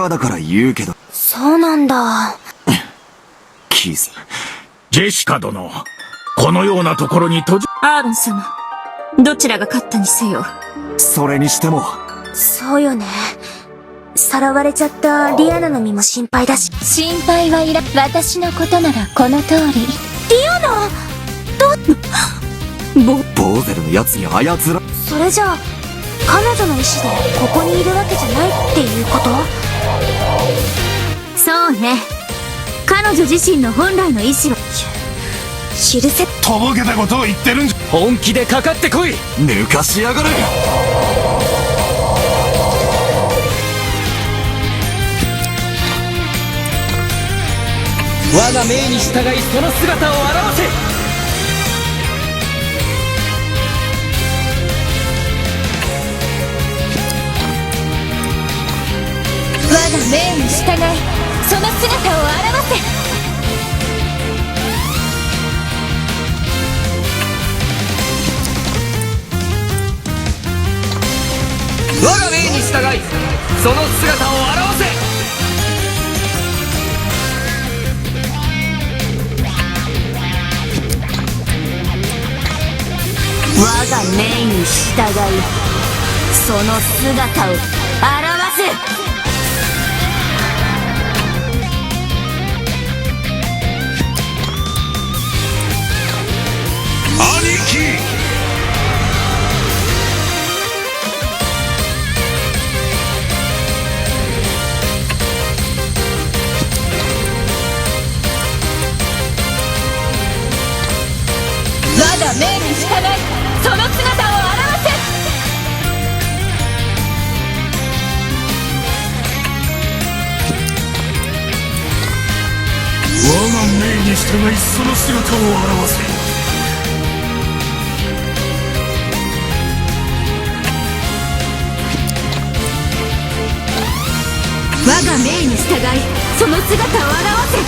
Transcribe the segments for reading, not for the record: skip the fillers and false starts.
今だから言うけど。そうなんだ。キース。ジェシカ殿、このようなところにアーロン様、どちらが勝ったにせよ。それにしても。そうよね。さらわれちゃったリアナの身も心配だし。心配はいら、私のことならこの通り。リアナボーゼルのやつに操ら。それじゃあ、彼女の意志でここにいるわけじゃないっていうこと？そうね。彼女自身の本来の意志は、知るせ。とぼけたことを言ってるんじゃ。本気でかかってこい。抜かしやがれ。我が命に従いその姿を現せ。我が命に従いその姿を現せ。我が命に従いその姿を現せ。我が命に従いその姿を現せ。兄貴。我が命に従いその姿を現せ。我が命に従いその姿を現せ。我が命に従いその姿を現せ。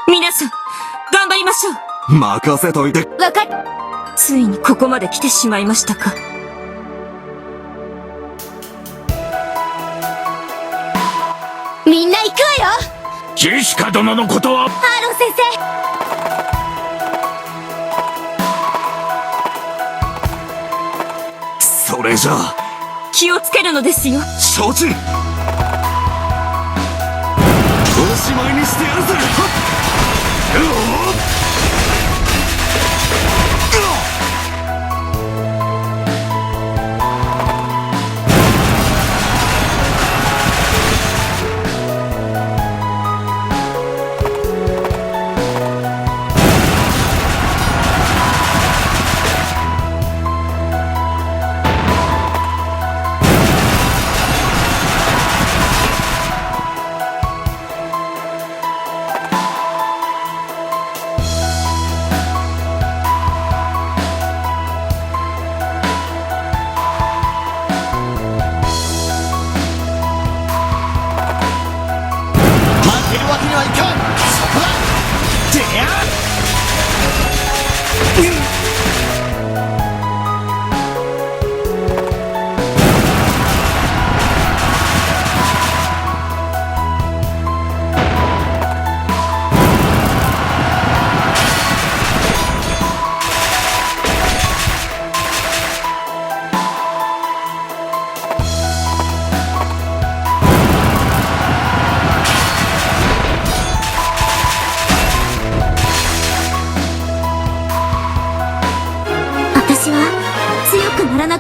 皆さん頑張りましょう。任せといて。わかっ。ついにここまで来てしまいましたか。みんな行くわよ。ジェシカ殿のことは。アーロン先生。それじゃあ気をつけるのですよ。承知。おしまいにしてやるぜ。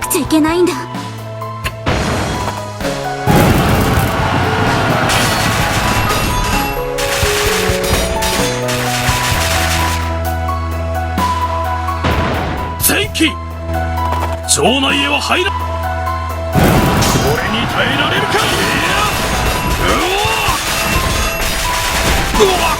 くちゃいけないんだ。戦機城内へは入ら。これに耐えられるか。うわっ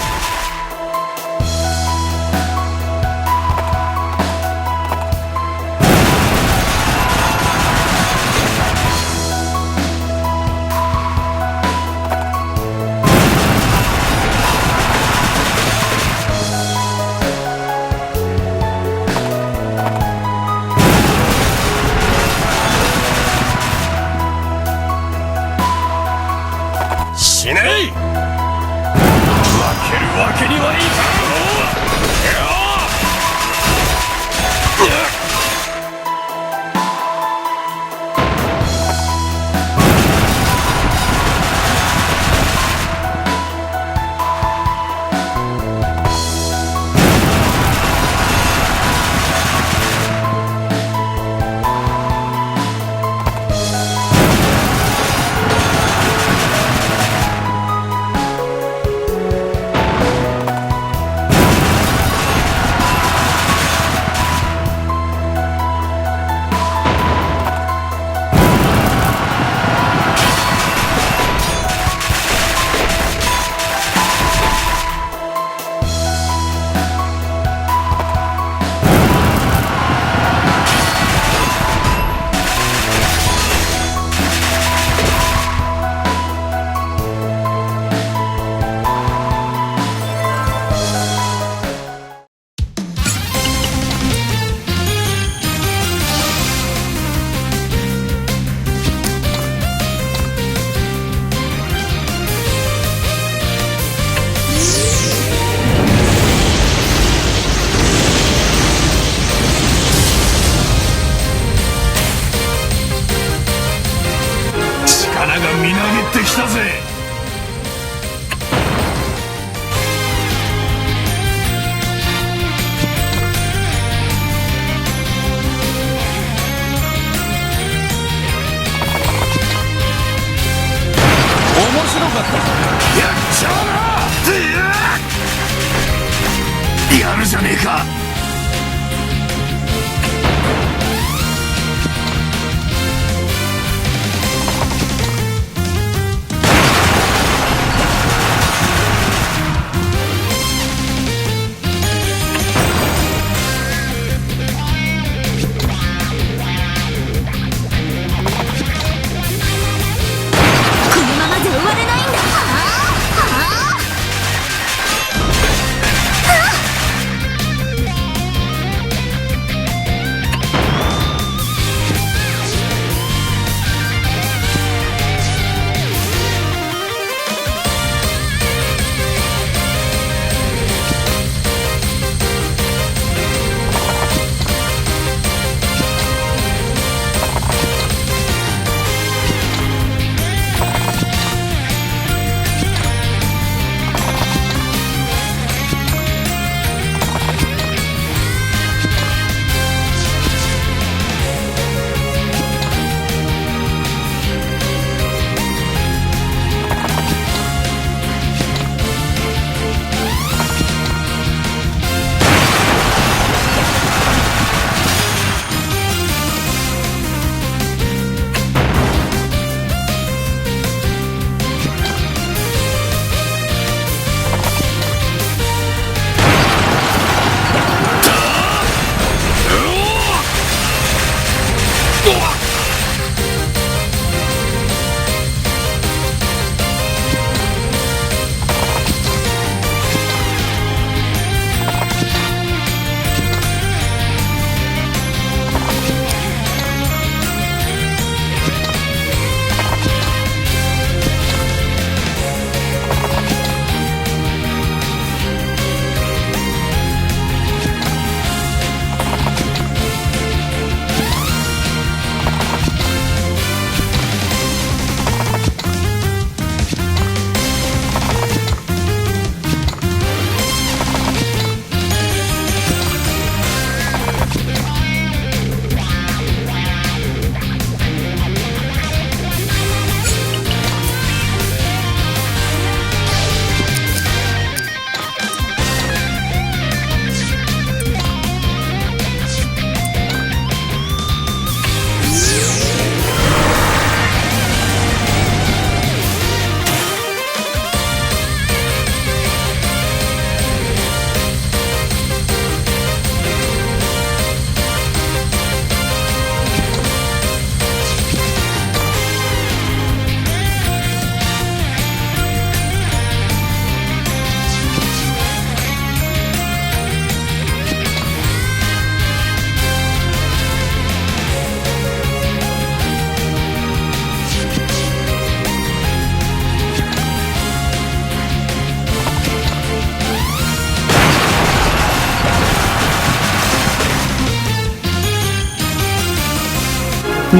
しねえ。負けるわけにはいかん。力がみなぎってきたぜ。面白かった。やっちゃうな。やるじゃねえか。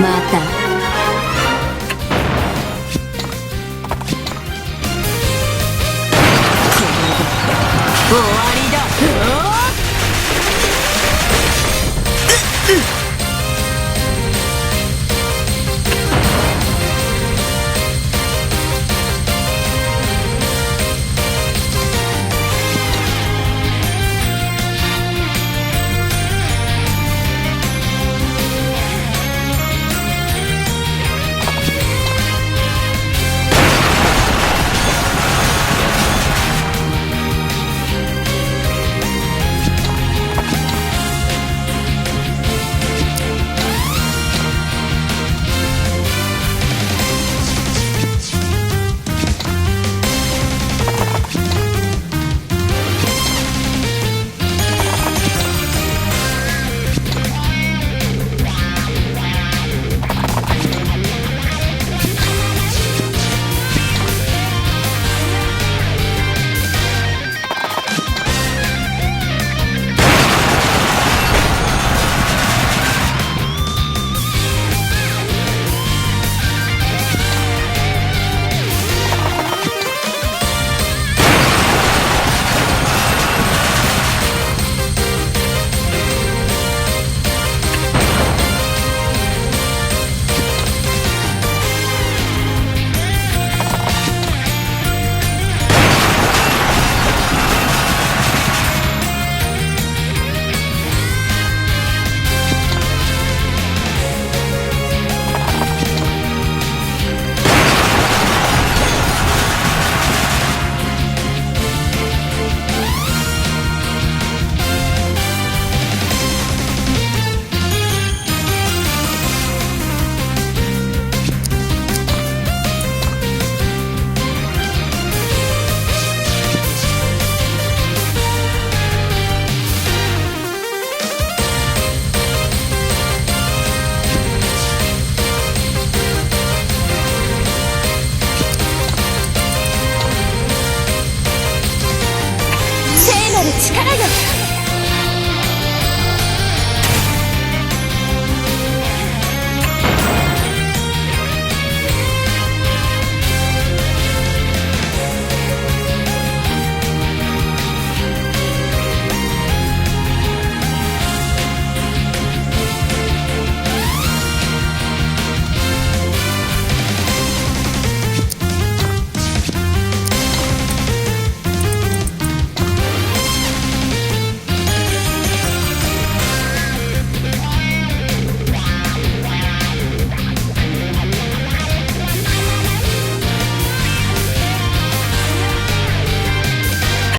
また終わりだ。聖なる力よ、